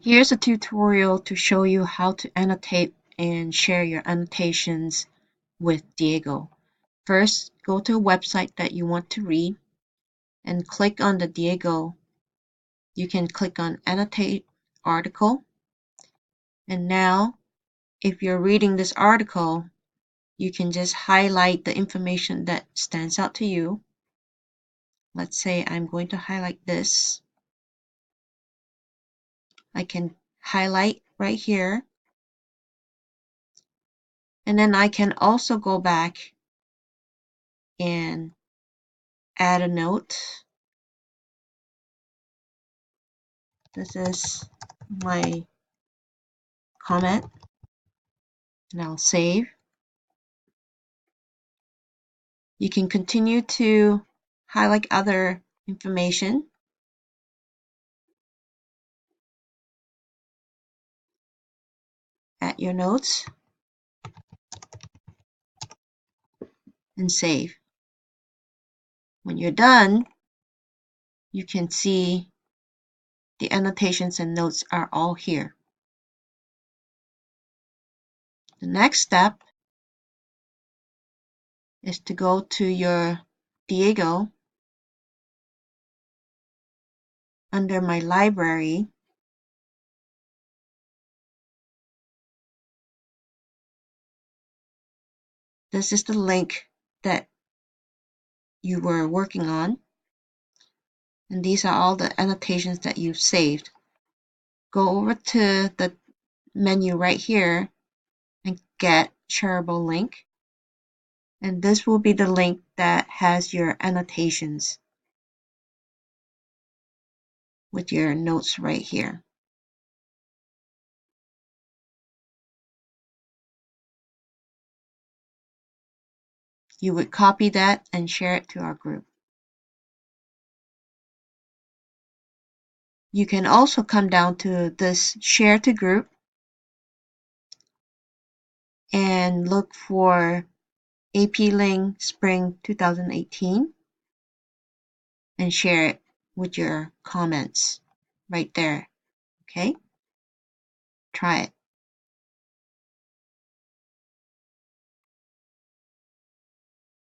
Here's a tutorial to show you how to annotate and share your annotations with Diigo. First, go to a website that you want to read and click on the Diigo. You can click on Annotate Article. And now, if you're reading this article, you can just highlight the information that stands out to you. Let's say I'm going to highlight this. I can highlight right here. And then I can also go back and add a note. This is my comment, and I'll save. You can continue to highlight other information. Add your notes and save. When you're done, you can see the annotations and notes are all here. The next step is to go to your Diigo. Under my library, this is the link that you were working on, and these are all the annotations that you've saved. Go over to the menu right here and get shareable link, and this will be the link that has your annotations with your notes right here. You would copy that and share it to our group. You can also come down to this share to group and look for AP-Ling Spring 2018 and share it with your comments right there. Okay? Try it.